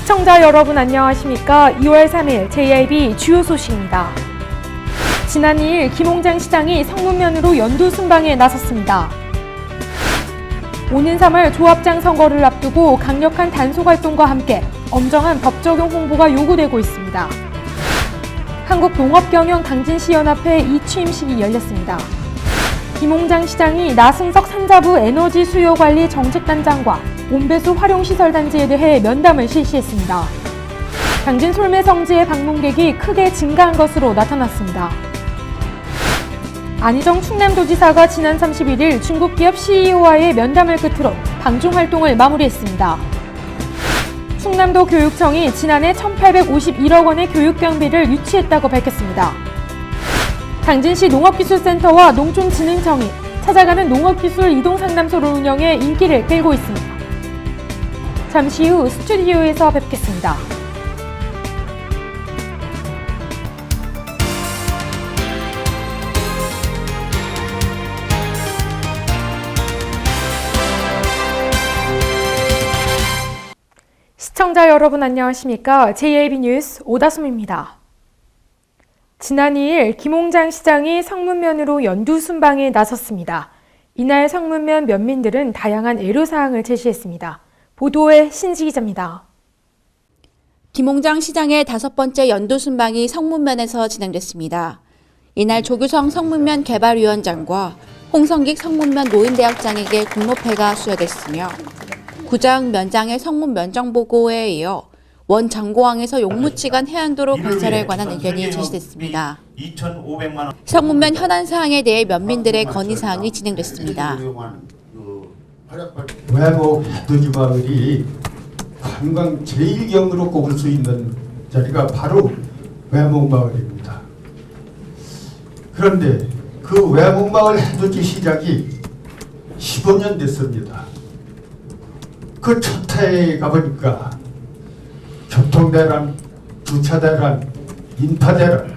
시청자 여러분 안녕하십니까? 2월 3일 JIB 주요 소식입니다. 지난 2일 김홍장 시장이 성문면으로 연두 순방에 나섰습니다. 오는 3월 조합장 선거를 앞두고 강력한 단속 활동과 함께 엄정한 법 적용 홍보가 요구되고 있습니다. 한국농업경영강진시연합회 이취임식이 열렸습니다. 김홍장 시장이 나승석 산자부 에너지 수요관리 정책단장과 온배수 활용시설단지에 대해 면담을 실시했습니다. 강진 솔매성지의 방문객이 크게 증가한 것으로 나타났습니다. 안희정 충남도지사가 지난 31일 중국 기업 CEO와의 면담을 끝으로 방중 활동을 마무리했습니다. 충남도 교육청이 지난해 1,851억 원의 교육 경비를 유치했다고 밝혔습니다. 강진시 농업기술센터와 농촌진흥청이 찾아가는 농업기술 이동상담소를 운영해 인기를 끌고 있습니다. 잠시 후 스튜디오에서 뵙겠습니다. 시청자 여러분 안녕하십니까? JIB 뉴스 오다솜입니다. 지난 2일 김홍장 시장이 성문면으로 연두 순방에 나섰습니다. 이날 성문면 면민들은 다양한 애로사항을 제시했습니다. 보도에 신지 기자입니다. 김홍장 시장의 5번째 연두 순방이 성문면에서 진행됐습니다. 이날 조규성 성문면 개발위원장과 홍성익 성문면 노인대학장에게 공로패가 수여됐으며 구장 면장의 성문 면정보고에 이어 원 장고항에서 용무치간 해안도로 건설에 관한 의견이 제시됐습니다. 성문면 현안 사항에 대해 면민들의 건의사항이 진행됐습니다. 외모 해돋이 마을이 관광 제1경으로 꼽을 수 있는 자리가 바로 외목마을입니다. 그런데 그 외목마을 해돋이 시작이 15년 됐습니다. 그 첫 해에 가보니까 교통대란, 주차대란, 인파대란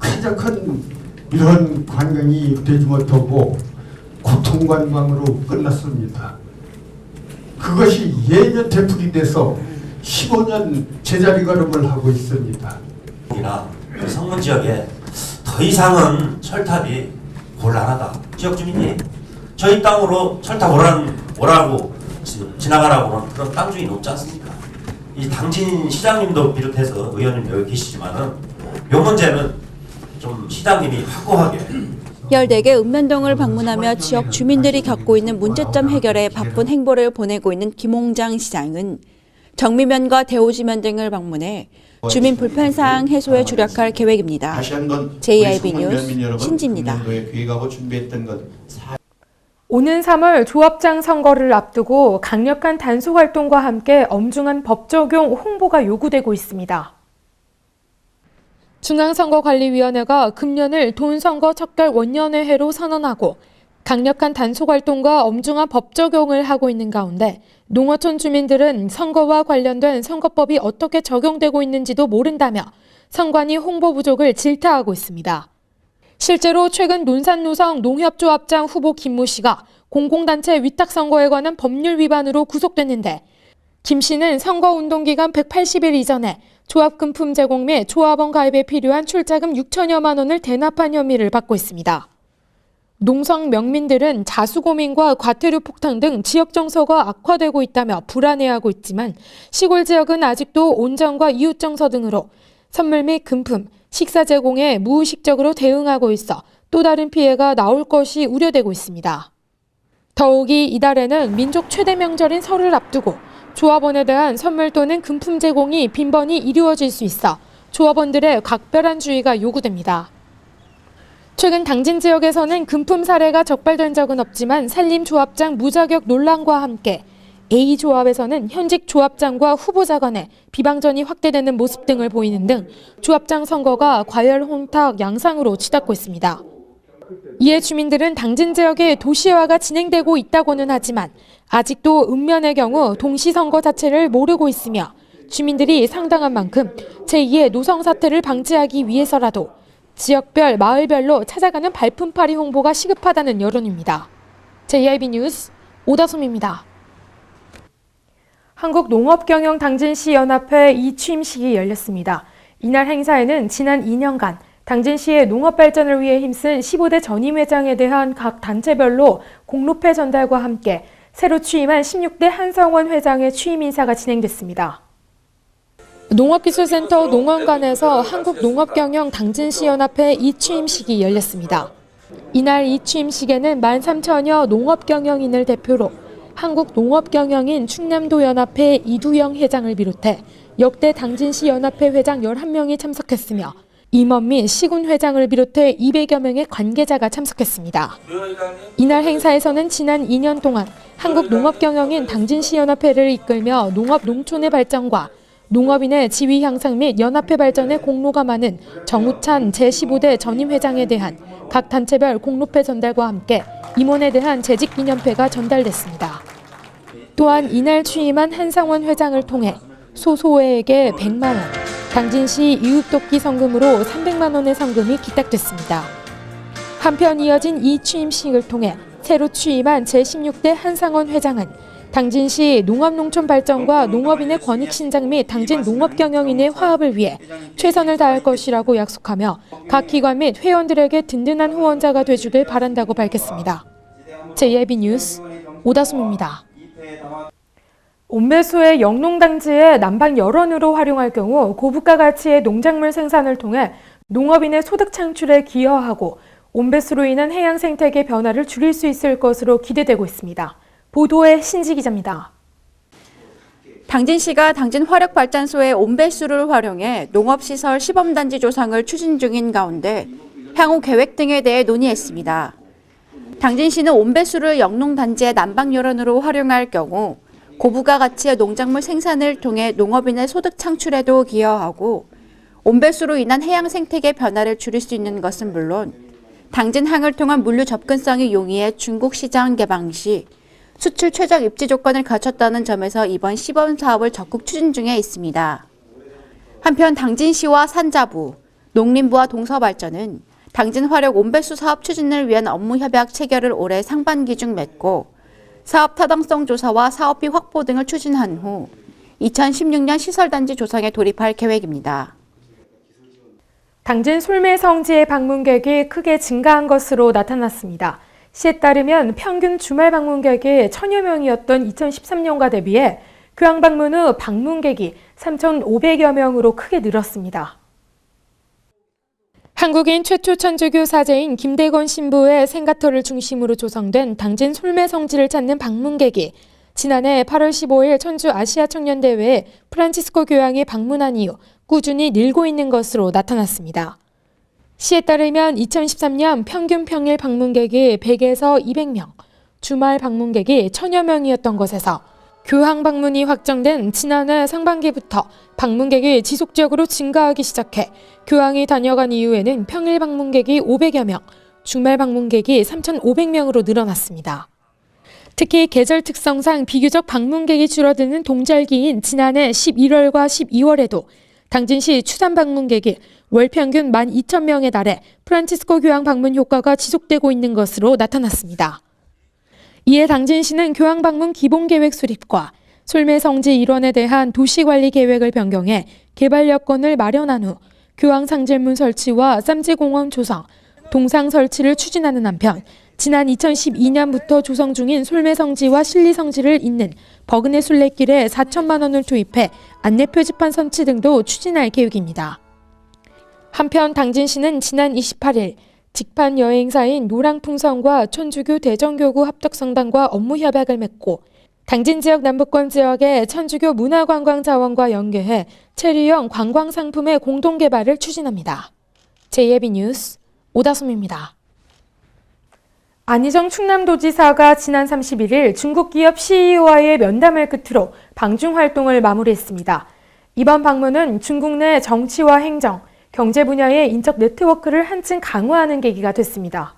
쾌적한 이런 관광이 되지 못하고 고통관광으로 끝났습니다. 그것이 예년 되풀이 돼서 15년 제자리 걸음을 하고 있습니다. 성문 지역에 더 이상은 철탑이 곤란하다. 지역 주민이 저희 땅으로 철탑 오라고 지나가라고 그런 땅 주인이 없지 않습니까? 이 당진 시장님도 비롯해서 의원님 여기 계시지만은 이 문제는 좀 시장님이 확고하게 14개 읍면동을 방문하며 지역 주민들이 겪고 있는 문제점 해결에 바쁜 행보를 보내고 있는 김홍장 시장은 정미면과 대오지면 등을 방문해 주민 불편사항 해소에 주력할 계획입니다. JIB 뉴스 신지입니다. 오는 3월 조합장 선거를 앞두고 강력한 단속 활동과 함께 엄중한 법 적용 홍보가 요구되고 있습니다. 중앙선거관리위원회가 금년을 돈선거 척결 원년의 해로 선언하고 강력한 단속 활동과 엄중한 법 적용을 하고 있는 가운데 농어촌 주민들은 선거와 관련된 선거법이 어떻게 적용되고 있는지도 모른다며 선관위 홍보 부족을 질타하고 있습니다. 실제로 최근 논산노성 농협조합장 후보 김모 씨가 공공단체 위탁선거에 관한 법률 위반으로 구속됐는데 김 씨는 선거운동 기간 180일 이전에 조합금품 제공 및 조합원 가입에 필요한 출자금 6천여만 원을 대납한 혐의를 받고 있습니다. 농성 명민들은 자수고민과 과태료 폭탄 등 지역 정서가 악화되고 있다며 불안해하고 있지만 시골 지역은 아직도 온정과 이웃 정서 등으로 선물 및 금품, 식사 제공에 무의식적으로 대응하고 있어 또 다른 피해가 나올 것이 우려되고 있습니다. 더욱이 이달에는 민족 최대 명절인 설을 앞두고 조합원에 대한 선물 또는 금품 제공이 빈번히 이루어질 수 있어 조합원들의 각별한 주의가 요구됩니다. 최근 당진 지역에서는 금품 사례가 적발된 적은 없지만 산림조합장 무자격 논란과 함께 A조합에서는 현직 조합장과 후보자 간의 비방전이 확대되는 모습 등을 보이는 등 조합장 선거가 과열 혼탁 양상으로 치닫고 있습니다. 이에 주민들은 당진 지역의 도시화가 진행되고 있다고는 하지만 아직도 읍면의 경우 동시선거 자체를 모르고 있으며 주민들이 상당한 만큼 제2의 노성 사태를 방지하기 위해서라도 지역별, 마을별로 찾아가는 발품팔이 홍보가 시급하다는 여론입니다. JIB 뉴스 오다솜입니다. 한국농업경영당진시연합회 2취임식이 열렸습니다. 이날 행사에는 지난 2년간 당진시의 농업 발전을 위해 힘쓴 15대 전임회장에 대한 각 단체별로 공로패 전달과 함께 새로 취임한 16대 한성원 회장의 취임 인사가 진행됐습니다. 농업기술센터 농원관에서 한국농업경영당진시연합회 2취임식이 열렸습니다. 이날 이 취임식에는 13,000여 농업경영인을 대표로 한국농업경영인 충남도연합회 이두영 회장을 비롯해 역대 당진시 연합회 회장 11명이 참석했으며 임원 및 시군 회장을 비롯해 200여 명의 관계자가 참석했습니다. 이날 행사에서는 지난 2년 동안 한국농업경영인 당진시 연합회를 이끌며 농업 농촌의 발전과 농업인의 지위 향상 및 연합회 발전에 공로가 많은 정우찬 제15대 전임 회장에 대한 각 단체별 공로패 전달과 함께 임원에 대한 재직 기념패가 전달됐습니다. 또한 이날 취임한 한상원 회장을 통해 소소회에게 100만 원, 당진시 이웃돕기 성금으로 300만 원의 성금이 기탁됐습니다. 한편 이어진 이 취임식을 통해 새로 취임한 제16대 한상원 회장은 당진시 농업농촌 발전과 농업인의 권익 신장 및 당진 농업경영인의 화합을 위해 최선을 다할 것이라고 약속하며 각 기관 및 회원들에게 든든한 후원자가 되주길 바란다고 밝혔습니다. JIB 뉴스 오다솜입니다. 온배수의 영농단지에 난방 열원으로 활용할 경우 고부가 가치의 농작물 생산을 통해 농업인의 소득 창출에 기여하고 온배수로 인한 해양 생태계 변화를 줄일 수 있을 것으로 기대되고 있습니다. 보도의 신지 기자입니다. 당진시가 당진 화력발전소의 온배수를 활용해 농업시설 시범단지 조성을 추진 중인 가운데 향후 계획 등에 대해 논의했습니다. 당진시는 온배수를 영농단지의 난방열원으로 활용할 경우 고부가 가치의 농작물 생산을 통해 농업인의 소득 창출에도 기여하고 온배수로 인한 해양 생태계 변화를 줄일 수 있는 것은 물론 당진항을 통한 물류 접근성이 용이해 중국 시장 개방 시 수출 최적 입지 조건을 갖췄다는 점에서 이번 시범 사업을 적극 추진 중에 있습니다. 한편 당진시와 산자부, 농림부와 동서발전은 당진 화력 온배수 사업 추진을 위한 업무 협약 체결을 올해 상반기 중 맺고 사업 타당성 조사와 사업비 확보 등을 추진한 후 2016년 시설단지 조성에 돌입할 계획입니다. 당진 솔매성지의 방문객이 크게 증가한 것으로 나타났습니다. 시에 따르면 평균 주말 방문객이 1,000여 명이었던 2013년과 대비해 교황 방문 후 방문객이 3,500여 명으로 크게 늘었습니다. 한국인 최초 천주교 사제인 김대건 신부의 생가터를 중심으로 조성된 당진 솔매성지를 찾는 방문객이 지난해 8월 15일 천주 아시아 청년대회에 프란치스코 교황이 방문한 이후 꾸준히 늘고 있는 것으로 나타났습니다. 시에 따르면 2013년 평균 평일 방문객이 100에서 200명, 주말 방문객이 1,000여 명이었던 것에서 교황 방문이 확정된 지난해 상반기부터 방문객이 지속적으로 증가하기 시작해 교황이 다녀간 이후에는 평일 방문객이 500여 명, 주말 방문객이 3,500명으로 늘어났습니다. 특히 계절 특성상 비교적 방문객이 줄어드는 동절기인 지난해 11월과 12월에도 당진시 추산 방문객이 월 평균 12,000명에 달해 프란치스코 교황 방문 효과가 지속되고 있는 것으로 나타났습니다. 이에 당진시는 교황 방문 기본계획 수립과 솔매성지 일원에 대한 도시관리 계획을 변경해 개발 여건을 마련한 후 교황 상질문 설치와 쌈지공원 조성, 동상 설치를 추진하는 한편 지난 2012년부터 조성 중인 솔매성지와 신리성지를 잇는 버그네 순례길에 4천만 원을 투입해 안내 표지판 설치 등도 추진할 계획입니다. 한편 당진시는 지난 28일 직판 여행사인 노랑풍선과 천주교 대전교구 합덕성당과 업무 협약을 맺고 당진 지역 남부권 지역의 천주교 문화관광자원과 연계해 체류형 관광상품의 공동개발을 추진합니다. JIB 뉴스 오다솜입니다. 안희정 충남도지사가 지난 31일 중국 기업 CEO와의 면담을 끝으로 방중 활동을 마무리했습니다. 이번 방문은 중국 내 정치와 행정, 경제 분야의 인적 네트워크를 한층 강화하는 계기가 됐습니다.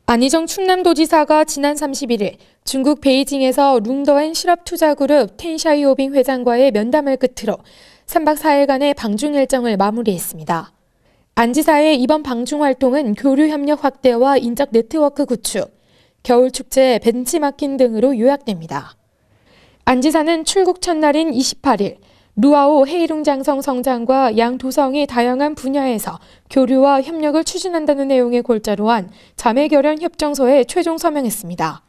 안희정 충남도지사가 지난 31일 중국 베이징에서 룽더엔 실업투자그룹 텐샤이오빙 회장과의 면담을 끝으로 3박 4일간의 방중 일정을 마무리했습니다. 안 지사의 이번 방중 활동은 교류 협력 확대와 인적 네트워크 구축, 겨울축제 벤치마킹 등으로 요약됩니다. 안 지사는 출국 첫날인 28일 루아오 헤이룽장성 성장과 양 도성이 다양한 분야에서 교류와 협력을 추진한다는 내용의 골자로 한 자매결연 협정서에 최종 서명했습니다.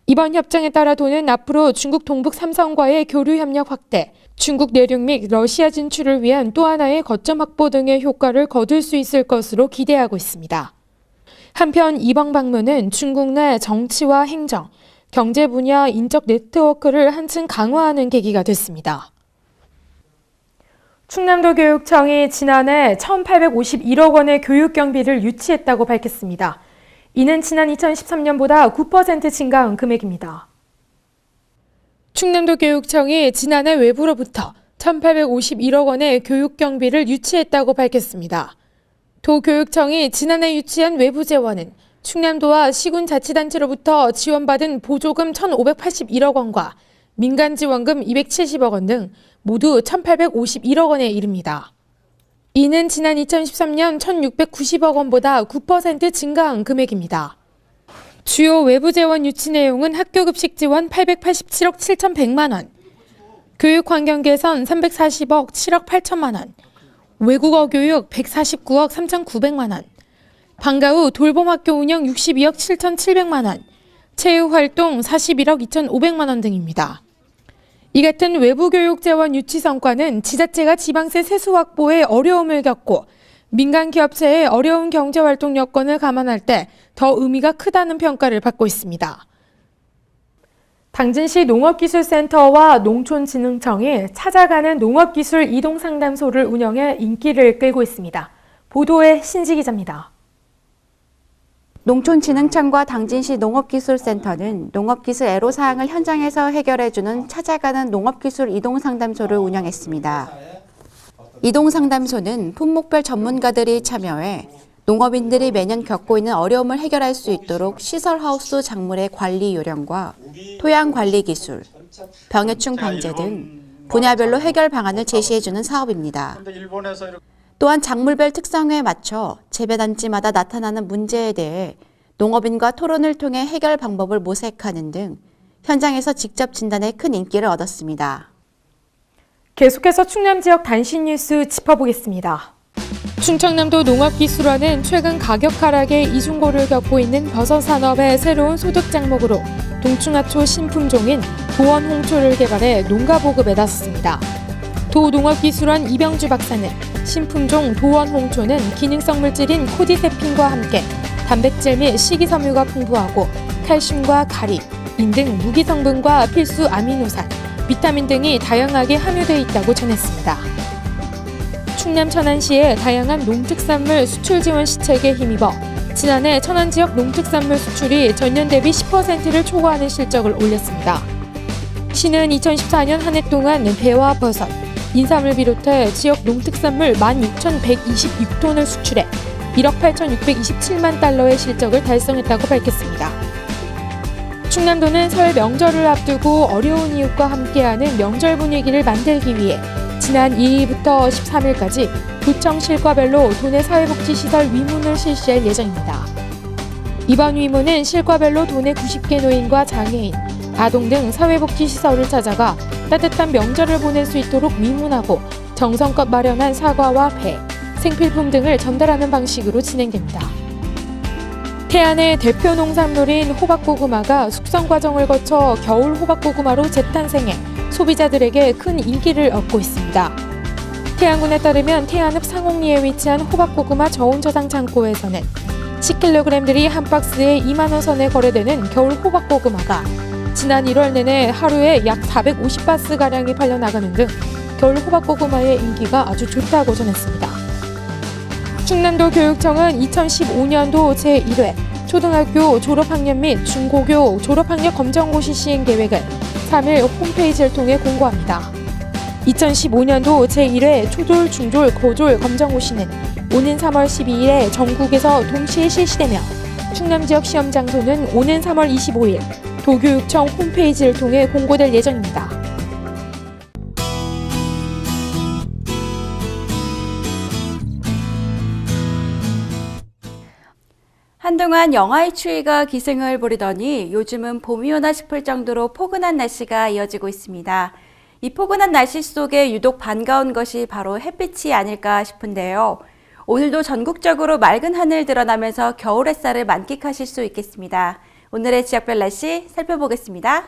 이번 협정에 따라 도는 앞으로 중국 동북 3성과의 교류 협력 확대, 중국 내륙 및 러시아 진출을 위한 또 하나의 거점 확보 등의 효과를 거둘 수 있을 것으로 기대하고 있습니다. 한편 이번 방문은 중국 내 정치와 행정, 경제 분야 인적 네트워크를 한층 강화하는 계기가 됐습니다. 충남도 교육청이 지난해 1,851억 원의 교육 경비를 유치했다고 밝혔습니다. 이는 지난 2013년보다 9% 증가한 금액입니다. 충남도 교육청이 지난해 외부로부터 1,851억 원의 교육 경비를 유치했다고 밝혔습니다. 도교육청이 지난해 유치한 외부 재원은 충남도와 시군자치단체로부터 지원받은 보조금 1,581억 원과 민간 지원금 270억 원 등 모두 1,851억 원에 이릅니다. 이는 지난 2013년 1,690억 원보다 9% 증가한 금액입니다. 주요 외부 재원 유치 내용은 학교급식 지원 887억 7,100만 원, 교육환경 개선 340억 7억 8천만 원, 외국어 교육 149억 3,900만 원, 방과 후 돌봄학교 운영 62억 7,700만 원, 체육활동 41억 2,500만 원 등입니다. 이 같은 외부 교육 재원 유치 성과는 지자체가 지방세 세수 확보에 어려움을 겪고 민간 기업체의 어려운 경제활동 여건을 감안할 때 더 의미가 크다는 평가를 받고 있습니다. 당진시 농업기술센터와 농촌진흥청이 찾아가는 농업기술 이동상담소를 운영해 인기를 끌고 있습니다. 보도에 신지 기자입니다. 농촌진흥청과 당진시 농업기술센터는 농업기술 애로사항을 현장에서 해결해주는 찾아가는 농업기술 이동상담소를 운영했습니다. 이동상담소는 품목별 전문가들이 참여해 농업인들이 매년 겪고 있는 어려움을 해결할 수 있도록 시설하우스 작물의 관리 요령과 토양 관리 기술, 병해충 방제 등 분야별로 해결 방안을 제시해주는 사업입니다. 또한 작물별 특성에 맞춰 재배단지마다 나타나는 문제에 대해 농업인과 토론을 통해 해결 방법을 모색하는 등 현장에서 직접 진단에 큰 인기를 얻었습니다. 계속해서 충남 지역 단신 뉴스 짚어보겠습니다. 충청남도 농업기술원은 최근 가격 하락에 이중고를 겪고 있는 버섯 산업의 새로운 소득 장목으로 동충하초 신품종인 도원홍초를 개발해 농가 보급에 나섰습니다. 도농업기술원 이병주 박사는 신품종 도원홍초는 기능성 물질인 코디세핀과 함께 단백질 및 식이섬유가 풍부하고 칼슘과 가리, 인 등 무기 성분과 필수 아미노산, 비타민 등이 다양하게 함유되어 있다고 전했습니다. 충남 천안시의 다양한 농특산물 수출 지원 시책에 힘입어 지난해 천안 지역 농특산물 수출이 전년 대비 10%를 초과하는 실적을 올렸습니다. 시는 2014년 한 해 동안 배와 버섯, 인삼을 비롯해 지역 농특산물 16,126톤을 수출해 1억 8,627만 달러의 실적을 달성했다고 밝혔습니다. 충남도는 설 명절을 앞두고 어려운 이웃과 함께하는 명절 분위기를 만들기 위해 지난 2일부터 13일까지 도청 실과별로 도내 사회복지시설 위문을 실시할 예정입니다. 이번 위문은 실과별로 도내 90개 노인과 장애인, 아동 등 사회복지시설을 찾아가 따뜻한 명절을 보낼 수 있도록 위문하고 정성껏 마련한 사과와 배, 생필품 등을 전달하는 방식으로 진행됩니다. 태안의 대표 농산물인 호박고구마가 숙성 과정을 거쳐 겨울 호박고구마로 재탄생해 소비자들에게 큰 인기를 얻고 있습니다. 태안군에 따르면 태안읍 상옥리에 위치한 호박고구마 저온 저장 창고에서는 10kg들이 한 박스에 2만 원 선에 거래되는 겨울 호박고구마가 지난 1월 내내 하루에 약 450바스가량이 팔려나가는 등 겨울 호박고구마의 인기가 아주 좋다고 전했습니다. 충남도 교육청은 2015년도 제1회 초등학교 졸업학년 및 중고교 졸업학력 검정고시 시행 계획을 3일 홈페이지를 통해 공고합니다. 2015년도 제1회 초졸, 중졸, 고졸 검정고시는 오는 3월 12일에 전국에서 동시에 실시되며 충남 지역 시험 장소는 오는 3월 25일 도교육청 홈페이지를 통해 공고될 예정입니다. 한동안 영하의 추위가 기승을 부리더니 요즘은 봄이 오나 싶을 정도로 포근한 날씨가 이어지고 있습니다. 이 포근한 날씨 속에 유독 반가운 것이 바로 햇빛이 아닐까 싶은데요. 오늘도 전국적으로 맑은 하늘 드러나면서 겨울 햇살을 만끽하실 수 있겠습니다. 오늘의 지역별 날씨 살펴보겠습니다.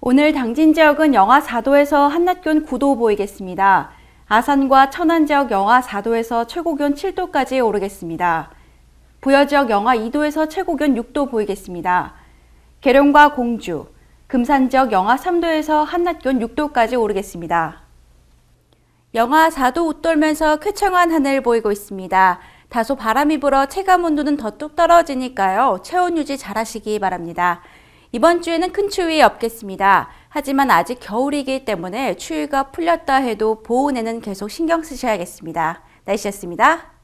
오늘 당진 지역은 영하 4도에서 한낮 기온 9도 보이겠습니다. 아산과 천안 지역 영하 4도에서 최고 기온 7도까지 오르겠습니다. 부여 지역 영하 2도에서 최고 기온 6도 보이겠습니다. 계룡과 공주, 금산 지역 영하 3도에서 한낮 기온 6도까지 오르겠습니다. 영하 4도 웃돌면서 쾌청한 하늘 보이고 있습니다. 다소 바람이 불어 체감 온도는 더 뚝 떨어지니까요. 체온 유지 잘 하시기 바랍니다. 이번 주에는 큰 추위 없겠습니다. 하지만 아직 겨울이기 때문에 추위가 풀렸다 해도 보온에는 계속 신경 쓰셔야겠습니다. 날씨였습니다.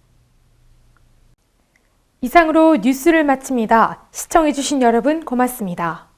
이상으로 뉴스를 마칩니다. 시청해주신 여러분 고맙습니다.